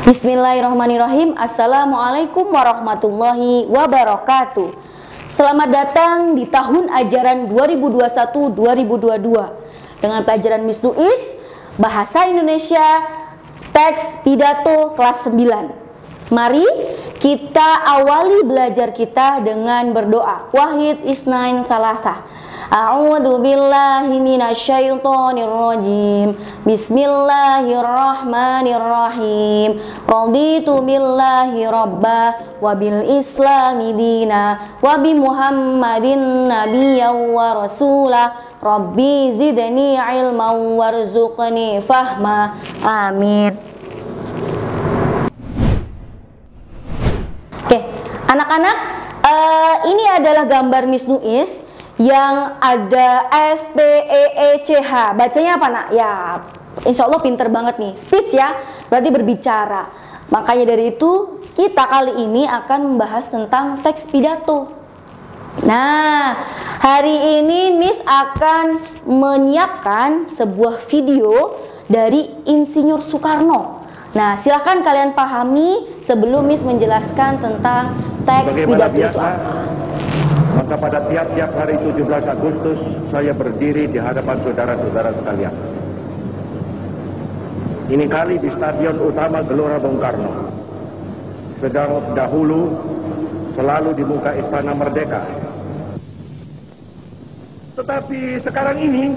Bismillahirrahmanirrahim. Assalamualaikum warahmatullahi wabarakatuh. Selamat datang di tahun ajaran 2021-2022 dengan pelajaran Miss Nuis Bahasa Indonesia Teks Pidato kelas 9. Mari kita awali belajar kita dengan berdoa. Wahid Isnain Salasah. A'udzu billahi minasyaitonir rajim. Bismillahirrahmanirrahim. Raditu billahi rabba wa bil islami dina wa bi Muhammadin nabiyyan wa rasula. Rabbi zidni ilman warzuqni fahma. Amin. Oke, anak-anak, ini adalah gambar Miss Nuis yang ada S, P, E, E, C, H. Bacanya apa, nak? Ya, insya Allah pinter banget nih. Speech ya, berarti berbicara. Makanya dari itu, kita kali ini akan membahas tentang teks pidato. Nah, hari ini Miss akan menyiapkan sebuah video dari Insinyur Soekarno. Nah, silahkan kalian pahami sebelum Miss menjelaskan tentang teks pidato itu apa. Maka pada tiap-tiap hari 17 Agustus saya berdiri di hadapan saudara-saudara sekalian. Ini kali di Stadion Utama Gelora Bung Karno. Sedang dahulu selalu di muka Istana Merdeka. Tetapi sekarang ini,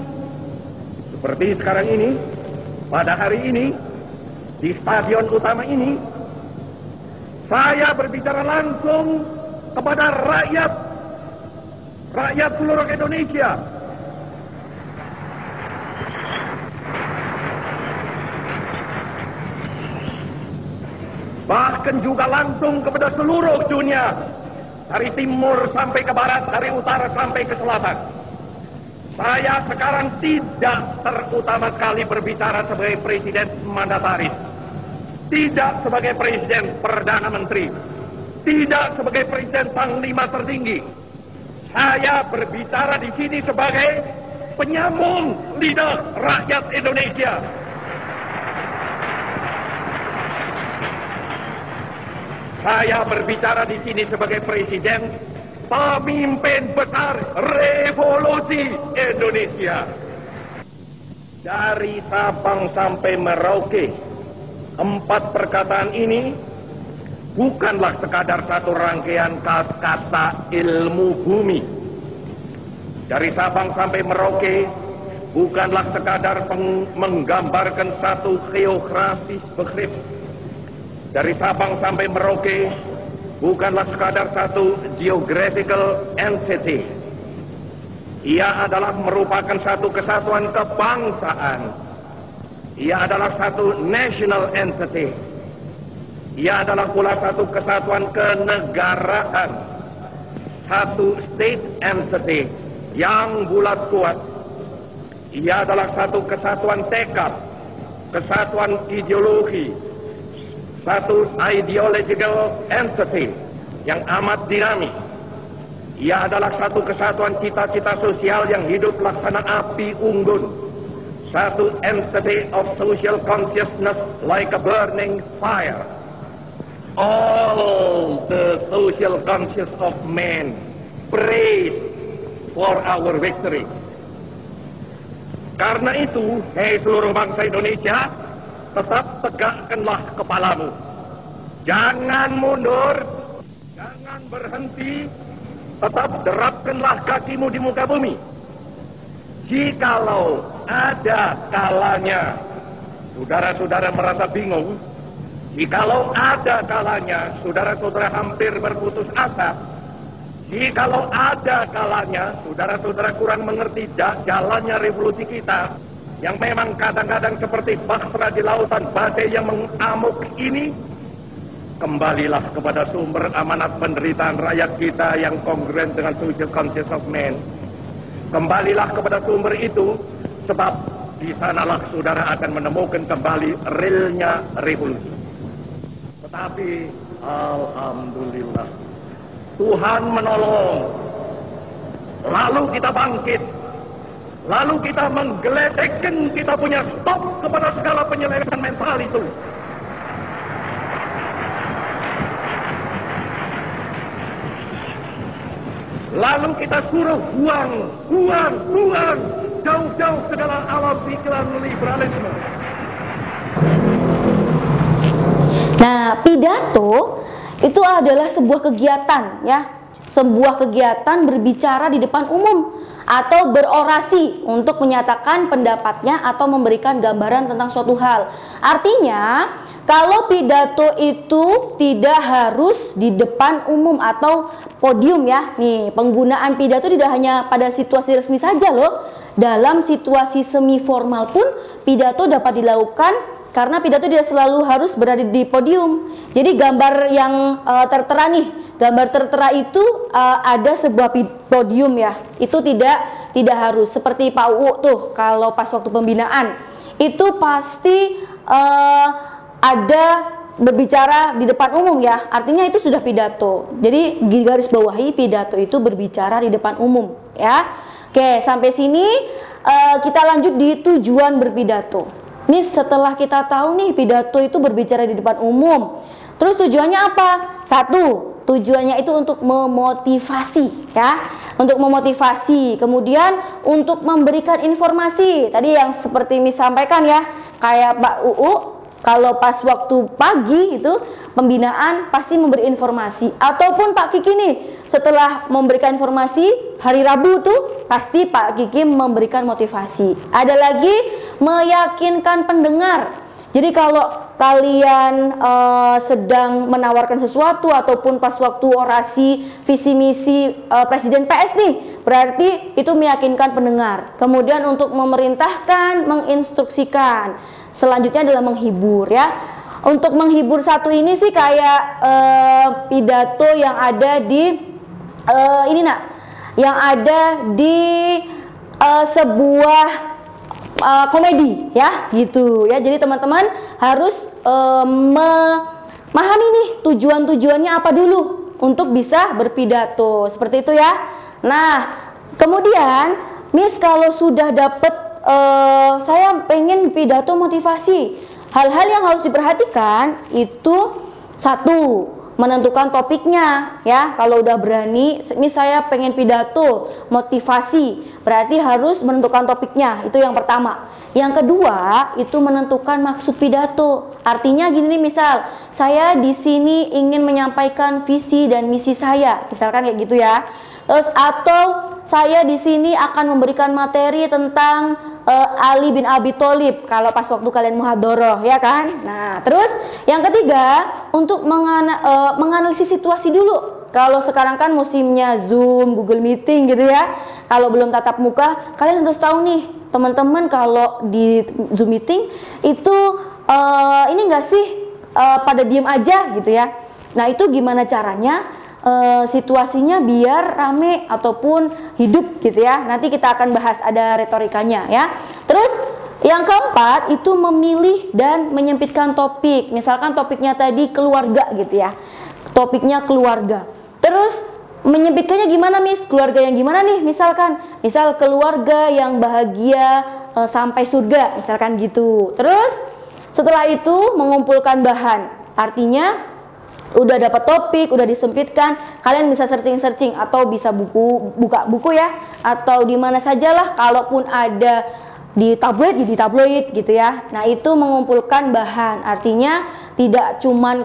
seperti sekarang ini, pada hari ini, di Stadion Utama ini, saya berbicara langsung kepada rakyat seluruh Indonesia. Bahkan juga langsung kepada seluruh dunia, dari timur sampai ke barat, dari utara sampai ke selatan. Saya sekarang tidak terutama sekali berbicara sebagai presiden mandataris, tidak sebagai presiden perdana menteri, tidak sebagai presiden panglima tertinggi. Saya berbicara di sini sebagai penyambung lidah rakyat Indonesia. Saya berbicara di sini sebagai presiden pemimpin besar revolusi Indonesia. Dari Sabang sampai Merauke, 4 perkataan ini bukanlah sekadar satu rangkaian kata ilmu bumi. Dari Sabang sampai Merauke bukanlah sekadar menggambarkan satu geografis begrip. Dari Sabang sampai Merauke bukanlah sekadar satu geographical entity. Ia adalah merupakan satu kesatuan kebangsaan. Ia adalah satu national entity. Ia adalah pula satu kesatuan kenegaraan, satu state entity yang bulat kuat. Ia adalah satu kesatuan tekad, kesatuan ideologi, satu ideological entity yang amat dinamis. Ia adalah satu kesatuan cita-cita sosial yang hidup laksana api unggun, satu entity of social consciousness like a burning fire. All the social conscience of men praise for our victory. Karena itu, hei seluruh bangsa Indonesia, tetap tegakkanlah kepalamu. Jangan mundur, jangan berhenti, tetap derapkanlah kakimu di muka bumi. Jikalau ada kalanya saudara-saudara merasa bingung, jikalau ada kalanya saudara-saudara hampir berputus asa, jikalau ada kalanya saudara-saudara kurang mengerti jalannya revolusi kita, yang memang kadang-kadang seperti bahtera di lautan badai yang mengamuk ini, kembalilah kepada sumber amanat penderitaan rakyat kita yang kongruen dengan social conscience of man. Kembalilah kepada sumber itu, sebab di sanalah saudara akan menemukan kembali realnya revolusi. Tetapi alhamdulillah, Tuhan menolong. Lalu kita bangkit. Lalu kita menggeletekkan, kita punya stop kepada segala penyelewengan mental itu. Lalu kita suruh buang jauh-jauh ke dalam alam pikiran liberalisme. Nah, pidato itu adalah sebuah kegiatan ya, sebuah kegiatan berbicara di depan umum atau berorasi untuk menyatakan pendapatnya atau memberikan gambaran tentang suatu hal. Artinya, kalau pidato itu tidak harus di depan umum atau podium ya. Nih, penggunaan pidato tidak hanya pada situasi resmi saja loh. Dalam situasi semi formal pun pidato dapat dilakukan karena pidato tidak selalu harus berada di podium. Jadi gambar yang tertera nih, gambar tertera itu ada sebuah podium ya. Itu tidak harus. Seperti Pak UU tuh kalau pas waktu pembinaan itu pasti ada berbicara di depan umum ya. Artinya itu sudah pidato. Jadi di garis bawahi pidato itu berbicara di depan umum ya. Oke, sampai sini kita lanjut di tujuan berpidato. Nih setelah kita tahu nih pidato itu berbicara di depan umum, terus tujuannya apa? Satu, tujuannya itu untuk memotivasi ya, untuk memotivasi, kemudian untuk memberikan informasi. Tadi yang seperti Miss sampaikan ya, kayak Pak UU kalau pas waktu pagi itu pembinaan pasti memberi informasi, ataupun Pak Kiki nih setelah memberikan informasi hari Rabu tuh pasti Pak Kiki memberikan motivasi. Ada lagi meyakinkan pendengar. Jadi kalau kalian sedang menawarkan sesuatu ataupun pas waktu orasi visi misi Presiden PS nih, berarti itu meyakinkan pendengar. Kemudian untuk memerintahkan, menginstruksikan. Selanjutnya adalah menghibur ya. Untuk menghibur satu ini sih kayak pidato yang ada di ini nak, yang ada di sebuah komedi ya gitu ya. Jadi teman-teman harus memahami nih tujuannya apa dulu untuk bisa berpidato seperti itu ya. Nah kemudian Miss kalau sudah dapat saya pengen pidato motivasi, hal-hal yang harus diperhatikan itu satu, menentukan topiknya ya. Kalau udah berani, ini saya pengen pidato motivasi, berarti harus menentukan topiknya. Itu yang pertama. Yang kedua, itu menentukan maksud pidato. Artinya gini nih, misal saya di sini ingin menyampaikan visi dan misi saya, misalkan kayak gitu ya. Terus atau saya di sini akan memberikan materi tentang Ali bin Abi Thalib kalau pas waktu kalian muhadharah ya kan. Nah, terus yang ketiga untuk menganalisis situasi dulu. Kalau sekarang kan musimnya Zoom, Google Meeting gitu ya. Kalau belum tatap muka, kalian harus tahu nih, teman-teman kalau di Zoom Meeting itu ini enggak sih pada diem aja gitu ya. Nah, itu gimana caranya? Situasinya biar rame ataupun hidup gitu ya. Nanti kita akan bahas, ada retorikanya ya. Terus yang keempat itu memilih dan menyempitkan topik. Misalkan topiknya tadi keluarga gitu ya, topiknya keluarga. Terus menyempitkannya gimana Miss? Keluarga yang gimana nih? Misal keluarga yang bahagia sampai surga, misalkan gitu. Terus setelah itu mengumpulkan bahan. Artinya udah dapat topik, udah disempitkan, kalian bisa searching atau bisa buka buku ya, atau di mana sajalah, kalaupun ada di tabloid di tabloid gitu ya. Nah, itu mengumpulkan bahan. Artinya tidak cuman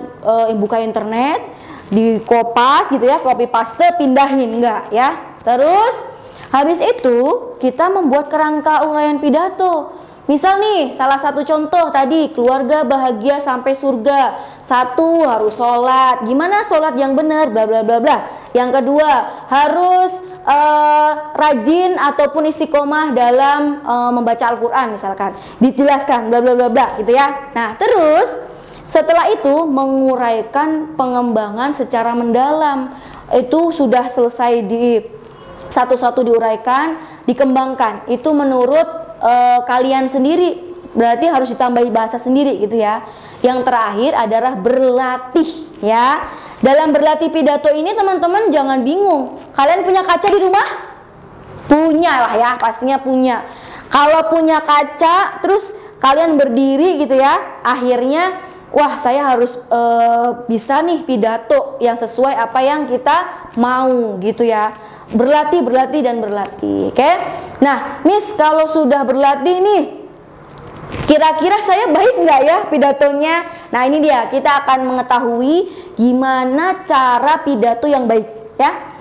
buka internet, di kopas gitu ya, copy paste, pindahin, enggak ya. Terus habis itu kita membuat kerangka uraian pidato. Misal nih, salah satu contoh tadi, keluarga bahagia sampai surga. Satu, harus sholat. Gimana sholat yang benar? Bla bla bla bla. Yang kedua, harus rajin ataupun istiqomah dalam membaca Al-Quran misalkan. Dijelaskan, bla bla bla bla gitu ya. Nah, terus setelah itu menguraikan pengembangan secara mendalam. Itu sudah selesai di satu-satu diuraikan, dikembangkan. Itu menurut kalian sendiri, berarti harus ditambahi bahasa sendiri gitu ya. Yang terakhir adalah berlatih ya. Dalam berlatih pidato ini teman-teman jangan bingung. Kalian punya kaca di rumah? Punya lah ya, pastinya punya. Kalau punya kaca terus kalian berdiri gitu ya, akhirnya wah saya harus bisa nih pidato yang sesuai apa yang kita mau gitu ya. berlatih dan berlatih. Oke. Nah, Miss, kalau sudah berlatih nih, kira-kira saya baik nggak ya pidatonya? Nah, ini dia, kita akan mengetahui gimana cara pidato yang baik ya.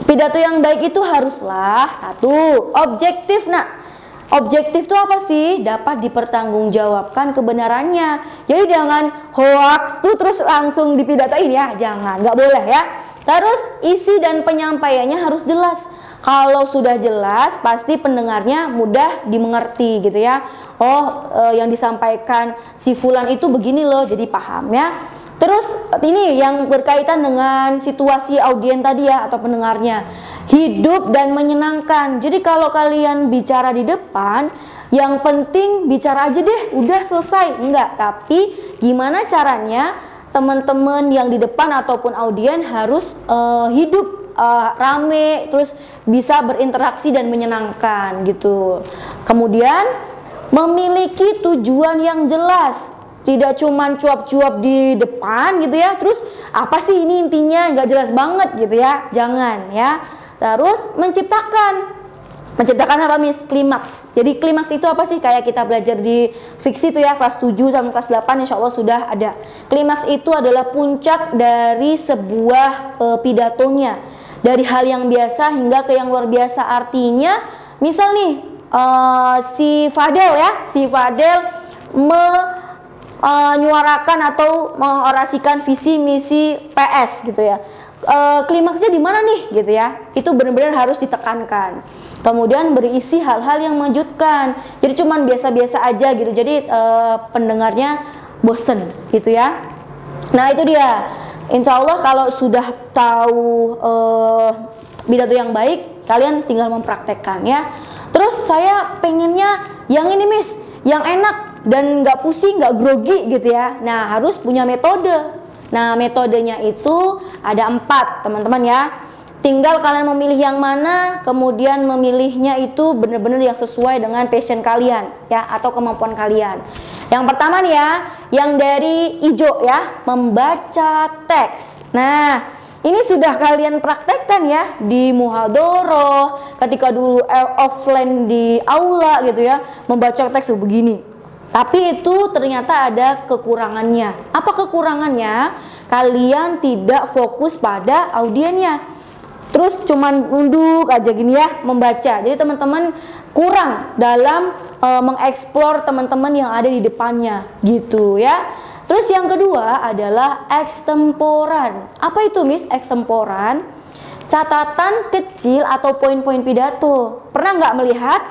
Pidato yang baik itu haruslah satu, objektif. Nah, objektif itu apa sih? Dapat dipertanggungjawabkan kebenarannya. Jadi jangan hoax tuh terus langsung dipidatain ya, jangan, nggak boleh ya. Terus isi dan penyampaiannya harus jelas. Kalau sudah jelas, pasti pendengarnya mudah dimengerti gitu ya. Oh, yang disampaikan si fulan itu begini loh, jadi paham ya. Terus ini yang berkaitan dengan situasi audien tadi ya, atau pendengarnya. Hidup dan menyenangkan. Jadi kalau kalian bicara di depan, yang penting bicara aja deh, udah selesai. Enggak, tapi gimana caranya teman-teman yang di depan ataupun audien harus hidup, rame, terus bisa berinteraksi dan menyenangkan gitu. Kemudian memiliki tujuan yang jelas, tidak cuman cuap-cuap di depan gitu ya, terus apa sih ini intinya, nggak jelas banget gitu ya, jangan ya. Terus menciptakan apa, Miss? Klimaks. Jadi klimaks itu apa sih? Kayak kita belajar di fiksi itu ya, kelas 7 sampai kelas 8 insya Allah sudah ada. Klimaks itu adalah puncak dari sebuah pidatonya, dari hal yang biasa hingga ke yang luar biasa. Artinya misal nih si Fadel menyuarakan atau mengorasikan visi misi PS gitu ya. Klimaksnya di mana nih gitu ya, itu benar-benar harus ditekankan. Kemudian berisi hal-hal yang mengejutkan, jadi cuman biasa-biasa aja gitu, jadi pendengarnya bosen gitu ya. Nah itu dia, insya Allah kalau sudah tahu pidato yang baik, kalian tinggal mempraktekkan ya. Terus saya pengennya yang ini, Miss, yang enak dan nggak pusing, nggak grogi gitu ya. Nah harus punya metode. Nah metodenya itu ada 4 teman-teman ya. Tinggal kalian memilih yang mana, kemudian memilihnya itu benar-benar yang sesuai dengan passion kalian ya, atau kemampuan kalian. Yang pertama nih ya, yang dari hijau ya, membaca teks. Nah ini sudah kalian praktekkan ya di muhadoroh, ketika dulu offline di aula gitu ya, membaca teks begini. Tapi itu ternyata ada kekurangannya. Apa kekurangannya? Kalian tidak fokus pada audiennya. Terus cuman nunduk aja gini ya, membaca. Jadi teman-teman kurang dalam mengeksplor teman-teman yang ada di depannya gitu ya. Terus yang kedua adalah ekstemporan. Apa itu, Miss, ekstemporan? Catatan kecil atau poin-poin pidato. Pernah nggak melihat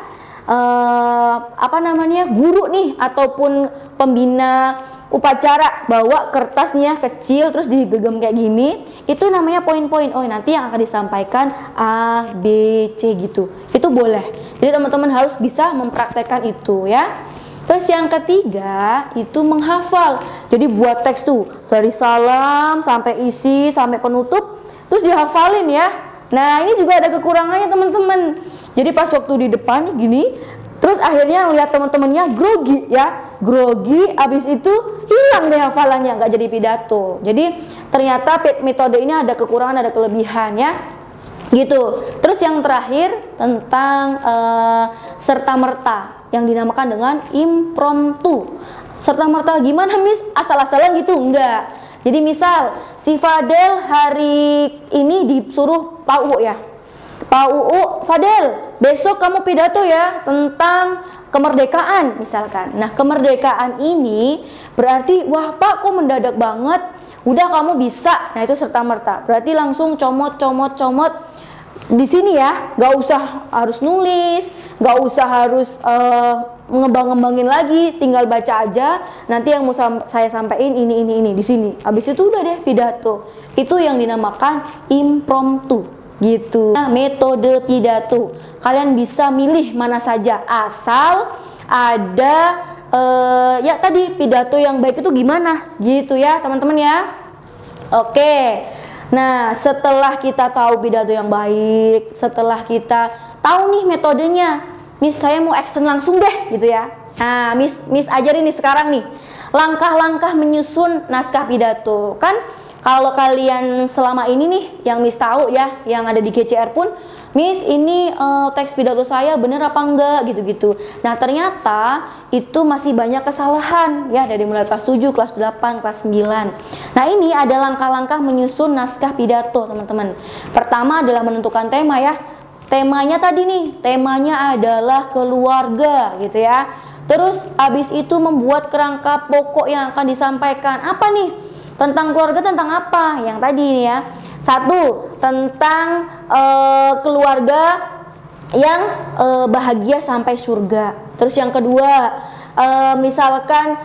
guru nih ataupun pembina upacara bawa kertasnya kecil terus digenggam kayak gini, itu namanya poin-poin. Oh nanti yang akan disampaikan A, B, C gitu, itu boleh. Jadi teman-teman harus bisa mempraktekkan itu ya. Terus yang ketiga itu menghafal. Jadi buat teks tuh dari salam sampai isi sampai penutup terus dihafalin ya. Nah ini juga ada kekurangannya teman-teman. Jadi pas waktu di depan gini, terus akhirnya lihat teman-temannya grogi ya, grogi, abis itu hilang deh hafalannya, nggak jadi pidato. Jadi ternyata metode ini ada kekurangan, ada kelebihan ya, gitu. Terus yang terakhir tentang serta-merta yang dinamakan dengan impromptu. Serta-merta gimana, Miss? Asal-asalan gitu? Enggak. Jadi misal si Fadel hari ini disuruh Pak UU ya, Pak UU, Fadel, besok kamu pidato ya tentang kemerdekaan misalkan. Nah kemerdekaan ini berarti, wah Pak kok mendadak banget, udah kamu bisa. Nah itu serta-merta, berarti langsung comot di sini ya, nggak usah harus nulis, nggak usah harus ngembang-ngembangin lagi, tinggal baca aja. Nanti yang mau saya sampaikan ini di sini. Habis itu udah deh pidato. Itu yang dinamakan impromptu gitu. Nah, metode pidato kalian bisa milih mana saja asal ada ya tadi pidato yang baik itu gimana gitu ya teman-teman ya. Oke. Nah, setelah kita tahu pidato yang baik, setelah kita tahu nih metodenya, Miss saya mau action langsung deh gitu ya. Nah, Miss ajarin nih sekarang nih langkah-langkah menyusun naskah pidato. Kan kalau kalian selama ini nih yang Miss tahu ya, yang ada di GCR pun, Miss ini teks pidato saya bener apa enggak gitu-gitu. Nah ternyata itu masih banyak kesalahan ya, dari mulai kelas 7, kelas 8, kelas 9. Nah ini ada langkah-langkah menyusun naskah pidato teman-teman. Pertama adalah menentukan tema ya. Temanya tadi nih, temanya adalah keluarga gitu ya. Terus habis itu membuat kerangka pokok yang akan disampaikan. Apa nih? Tentang keluarga, tentang apa? Yang tadi nih ya. Satu, tentang keluarga yang bahagia sampai surga. Terus yang kedua, misalkan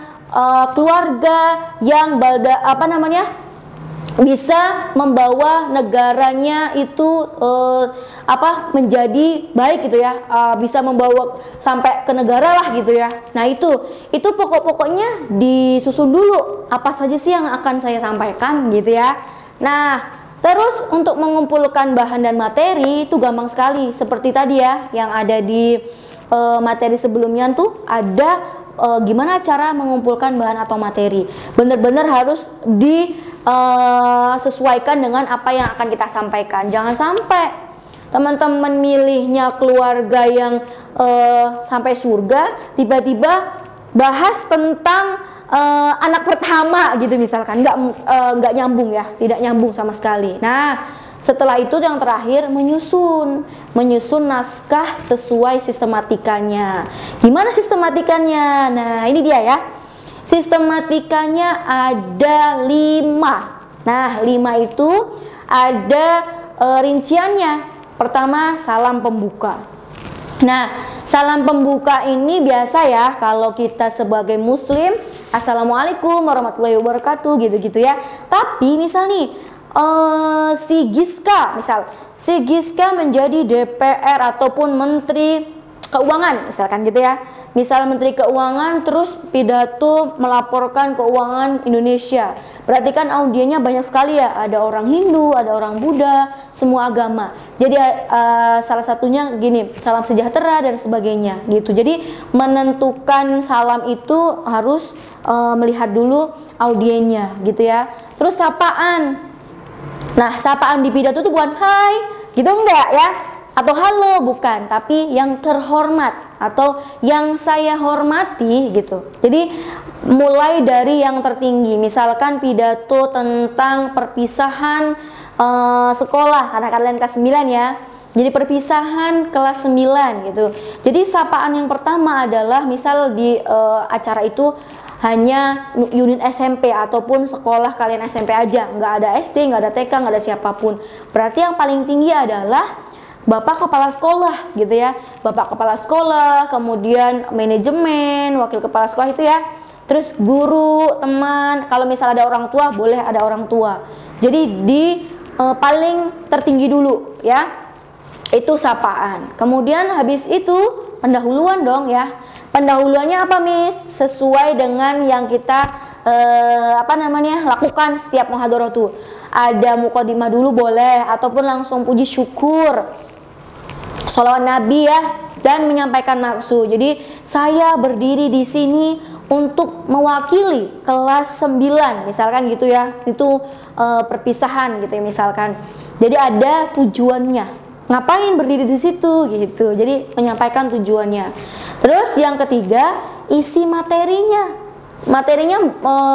keluarga yang bisa membawa negaranya itu menjadi baik gitu ya, bisa membawa sampai ke negara lah gitu ya. Nah itu pokok-pokoknya disusun dulu, apa saja sih yang akan saya sampaikan gitu ya. Nah terus untuk mengumpulkan bahan dan materi itu gampang sekali, seperti tadi ya yang ada di materi sebelumnya tuh ada gimana cara mengumpulkan bahan atau materi. Bener-bener harus disesuaikan dengan apa yang akan kita sampaikan. Jangan sampai teman-teman milihnya keluarga yang sampai surga, tiba-tiba bahas tentang anak pertama gitu misalkan, nggak nyambung ya, tidak nyambung sama sekali. Nah setelah itu yang terakhir menyusun naskah sesuai sistematikanya. Gimana sistematikanya? Nah ini dia ya, sistematikanya ada 5. Nah 5 itu ada rinciannya. Pertama, salam pembuka. Nah, salam pembuka ini biasa ya kalau kita sebagai muslim, Assalamualaikum warahmatullahi wabarakatuh gitu-gitu ya. Tapi misal nih si Giska menjadi DPR ataupun Menteri Keuangan misalkan gitu ya. Misal Menteri Keuangan terus pidato melaporkan keuangan Indonesia. Berarti kan audiennya banyak sekali ya, ada orang Hindu, ada orang Buddha, semua agama. Jadi salah satunya gini, salam sejahtera dan sebagainya gitu. Jadi menentukan salam itu harus melihat dulu audiennya gitu ya. Terus sapaan. Nah, sapaan di pidato itu bukan hai, gitu enggak ya? Atau halo, bukan, tapi yang terhormat atau yang saya hormati gitu. Jadi mulai dari yang tertinggi, misalkan pidato tentang perpisahan sekolah, karena kalian kelas 9 ya. Jadi perpisahan kelas 9 gitu. Jadi sapaan yang pertama adalah misal di acara itu hanya unit SMP ataupun sekolah kalian SMP aja, nggak ada SD, nggak ada TK, nggak ada siapapun. Berarti yang paling tinggi adalah Bapak Kepala Sekolah gitu ya, Bapak Kepala Sekolah, kemudian manajemen, wakil kepala sekolah itu ya, terus guru, teman, kalau misal ada orang tua boleh ada orang tua. Jadi di paling tertinggi dulu ya, itu sapaan. Kemudian habis itu pendahuluan dong ya. Pendahuluannya apa Miss? Sesuai dengan yang kita lakukan setiap muhadharah tuh. Ada mukadimah dulu boleh, ataupun langsung puji syukur, sholawat Nabi ya, dan menyampaikan maksud. Jadi saya berdiri di sini untuk mewakili kelas 9 misalkan gitu ya. Itu perpisahan gitu ya misalkan. Jadi ada tujuannya. Ngapain berdiri di situ gitu. Jadi menyampaikan tujuannya. Terus yang ketiga, isi materinya. Materinya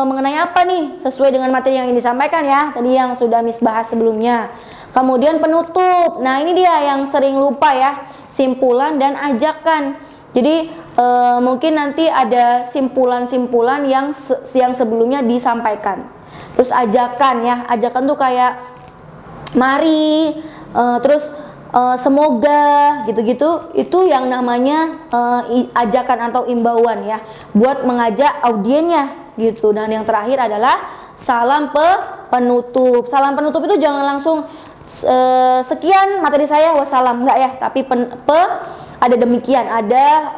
mengenai apa nih? Sesuai dengan materi yang disampaikan ya. Tadi yang sudah Miss bahas sebelumnya. Kemudian penutup. Nah, ini dia yang sering lupa ya. Simpulan dan ajakan. Jadi mungkin nanti ada simpulan-simpulan yang sebelumnya disampaikan. Terus ajakan ya. Ajakan tuh kayak mari, terus semoga gitu-gitu, itu yang namanya ajakan atau imbauan ya, buat mengajak audiennya gitu. Dan yang terakhir adalah salam penutup. Salam penutup itu jangan langsung sekian materi saya wassalam, enggak ya, tapi ada demikian, ada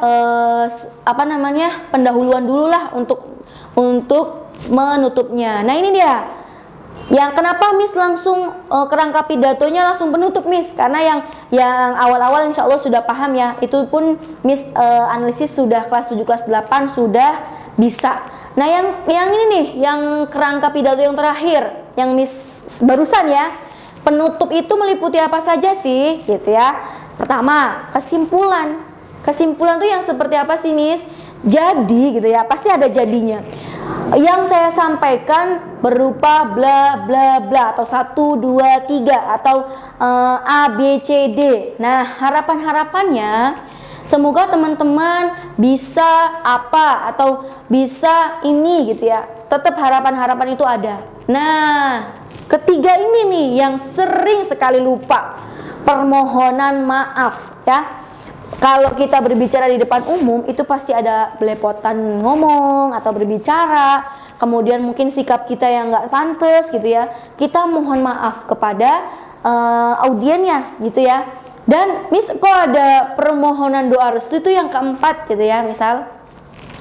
pendahuluan dulu lah untuk menutupnya. Nah ini dia. Yang kenapa Miss langsung kerangka pidatonya langsung penutup Miss, karena yang awal-awal insya Allah sudah paham ya, itu pun Miss analisis sudah kelas 7 kelas 8 sudah bisa. Nah yang ini nih, yang kerangka pidato yang terakhir yang Miss barusan ya. Penutup itu meliputi apa saja sih gitu ya. Pertama, kesimpulan. Kesimpulan tuh yang seperti apa sih Miss? Jadi gitu ya, pasti ada jadinya. Yang saya sampaikan berupa bla bla bla atau 1, 2, 3 atau A, B, C, D. Nah, harapan-harapannya semoga teman-teman bisa apa atau bisa ini gitu ya. Tetap harapan-harapan itu ada. Nah, ketiga ini nih yang sering sekali lupa. Permohonan maaf ya. Kalau kita berbicara di depan umum itu pasti ada belepotan ngomong atau berbicara, kemudian mungkin sikap kita yang nggak pantas gitu ya. Kita mohon maaf kepada audiennya gitu ya. Dan Miss kok ada permohonan doa restu itu yang keempat gitu ya misal.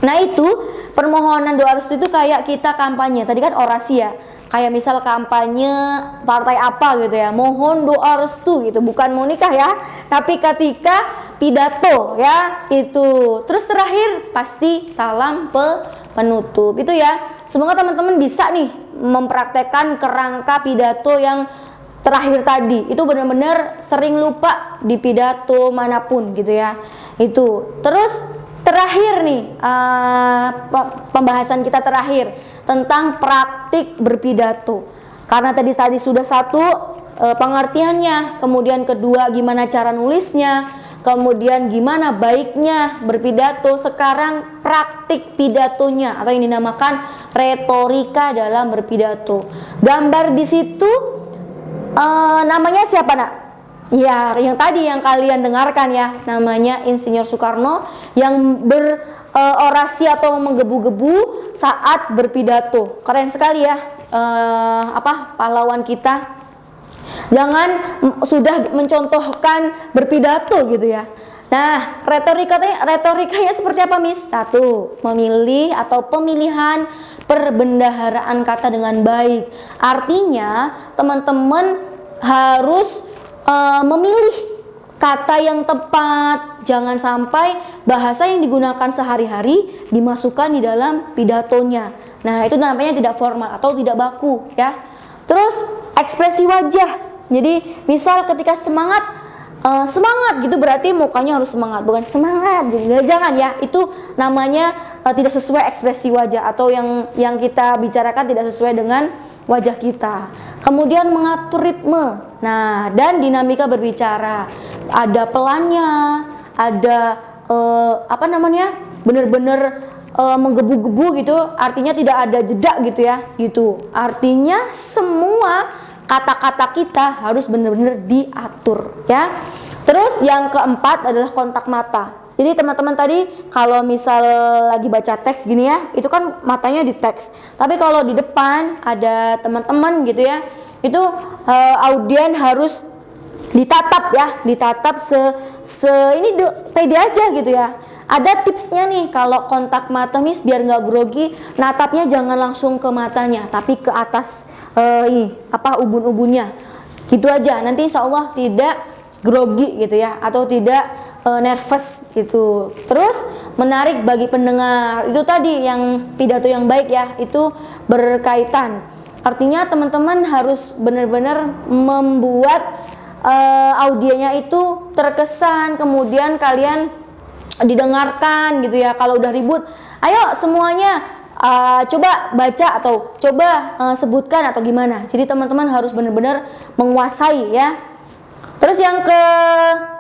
Nah itu permohonan doa restu itu kayak kita kampanye, tadi kan orasi ya. Kayak misal kampanye partai apa gitu ya, mohon doa restu gitu, bukan mau nikah ya, tapi ketika pidato ya itu. Terus terakhir pasti salam penutup itu ya. Semoga teman-teman bisa nih mempraktekkan kerangka pidato yang terakhir tadi. Itu benar-benar sering lupa di pidato manapun gitu ya. Itu. Terus terakhir nih pembahasan kita terakhir tentang praktik berpidato. Karena tadi sudah satu pengertiannya, kemudian kedua gimana cara nulisnya, kemudian gimana baiknya berpidato, sekarang praktik pidatonya atau yang dinamakan retorika dalam berpidato. Gambar di situ namanya siapa nak? Ya, yang tadi yang kalian dengarkan ya, namanya Insinyur Soekarno yang berorasi atau menggebu-gebu saat berpidato. Keren sekali ya, pahlawan kita. Jangan sudah mencontohkan berpidato gitu ya. Nah, retorikanya seperti apa, Miss? 1, memilih atau pemilihan perbendaharaan kata dengan baik. Artinya, teman-teman harus memilih kata yang tepat. Jangan sampai bahasa yang digunakan sehari-hari dimasukkan di dalam pidatonya. Nah, itu namanya tidak formal atau tidak baku ya. Terus ekspresi wajah. Jadi misal ketika semangat gitu berarti mukanya harus semangat, bukan semangat. Jangan ya, itu namanya tidak sesuai ekspresi wajah atau yang kita bicarakan tidak sesuai dengan wajah kita. Kemudian mengatur ritme. Nah, dan dinamika berbicara. Ada pelannya, ada benar-benar menggebu-gebu gitu, artinya tidak ada jeda gitu ya, gitu. Artinya semua kata-kata kita harus benar-benar diatur ya. Terus yang keempat adalah kontak mata. Jadi teman-teman tadi kalau misal lagi baca teks gini ya, itu kan matanya di teks. Tapi kalau di depan ada teman-teman gitu ya, itu audien harus ditatap ya, ditatap pede aja gitu ya. Ada tipsnya nih kalau kontak mata Miss biar nggak grogi, natapnya jangan langsung ke matanya, tapi ke atas ubun-ubunnya. Gitu aja, nanti insya Allah tidak grogi gitu ya, atau tidak nervous gitu. Terus menarik bagi pendengar, itu tadi yang pidato yang baik ya, itu berkaitan. Artinya teman-teman harus benar-benar membuat audienya itu terkesan, kemudian kalian didengarkan gitu ya. Kalau udah ribut, ayo semuanya coba baca atau coba sebutkan atau gimana. Jadi teman-teman harus benar-benar menguasai ya. Terus yang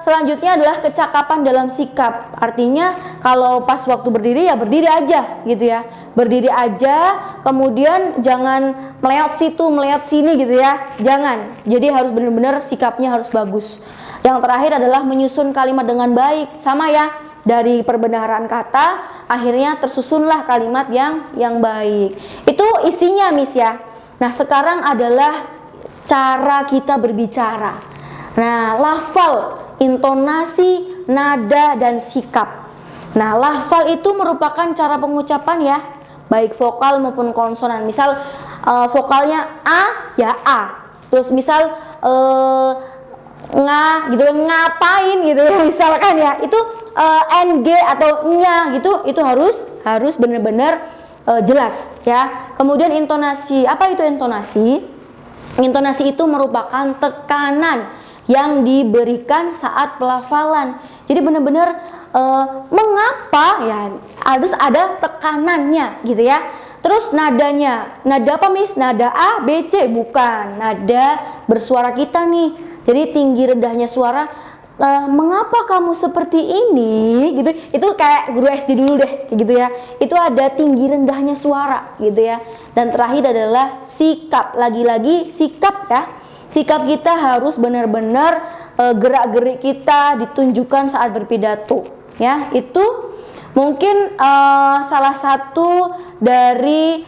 selanjutnya adalah kecakapan dalam sikap. Artinya kalau pas waktu berdiri ya berdiri aja gitu ya. Berdiri aja, kemudian jangan meleot situ, meleot sini gitu ya. Jangan. Jadi harus benar-benar sikapnya harus bagus. Yang terakhir adalah menyusun kalimat dengan baik. Sama ya. Dari perbendaharaan kata akhirnya tersusunlah kalimat yang baik. Itu isinya Miss ya. Nah, sekarang adalah cara kita berbicara. Nah, lafal, intonasi, nada, dan sikap. Nah, lafal itu merupakan cara pengucapan ya, baik vokal maupun konsonan. Misal vokalnya A, ya A. Terus misal gitu, ngapain gitu ya, misalkan ya, itu ng atau nya gitu, itu harus benar-benar jelas ya. Kemudian intonasi, apa itu intonasi? Intonasi itu merupakan tekanan yang diberikan saat pelafalan. Jadi benar-benar mengapa ya harus ada tekanannya gitu ya. Terus nadanya, nada apa Miss? Nada A, B, C? Bukan, nada bersuara kita nih. Jadi tinggi rendahnya suara, mengapa kamu seperti ini gitu. Itu kayak guru SD dulu deh gitu ya. Itu ada tinggi rendahnya suara gitu ya. Dan terakhir adalah sikap. Lagi-lagi sikap ya. Sikap kita harus benar-benar gerak-gerik kita ditunjukkan saat berpidato ya. Itu mungkin salah satu dari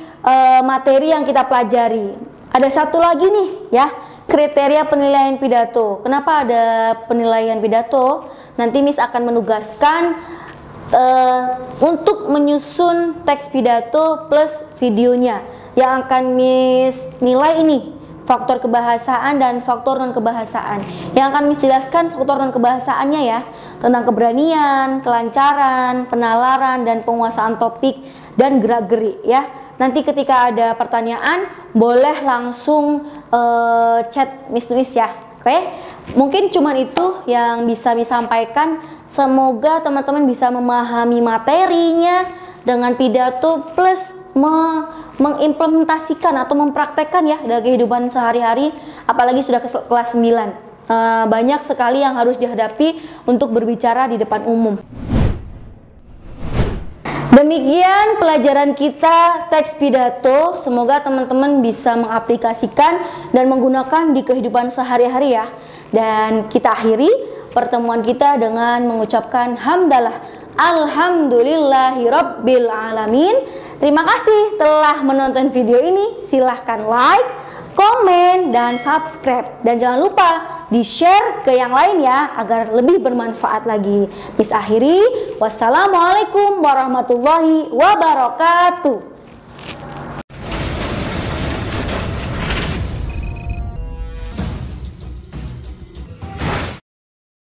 materi yang kita pelajari. Ada satu lagi nih ya, kriteria penilaian pidato. Kenapa ada penilaian pidato? Nanti Miss akan menugaskan untuk menyusun teks pidato plus videonya. Yang akan Miss nilai ini, faktor kebahasaan dan faktor non kebahasaan. Yang akan Miss jelaskan faktor non kebahasaannya ya, tentang keberanian, kelancaran, penalaran, dan penguasaan topik dan gerak-gerik ya. Nanti ketika ada pertanyaan boleh langsung chat Miss Nuis ya. Oke? Mungkin cuman itu yang bisa Miss sampaikan. Semoga teman-teman bisa memahami materinya dengan pidato plus mengimplementasikan atau mempraktekkan ya dalam kehidupan sehari-hari, apalagi sudah ke kelas 9. Banyak sekali yang harus dihadapi untuk berbicara di depan umum. Demikian pelajaran kita teks pidato. Semoga teman-teman bisa mengaplikasikan dan menggunakan di kehidupan sehari-hari ya. Dan kita akhiri pertemuan kita dengan mengucapkan hamdalah. Alhamdulillahirabbil alamin. Terima kasih telah menonton video ini. Silahkan like, komen, dan subscribe. Dan jangan lupa di-share ke yang lain ya, agar lebih bermanfaat lagi. Miss akhiri, wassalamualaikum warahmatullahi wabarakatuh.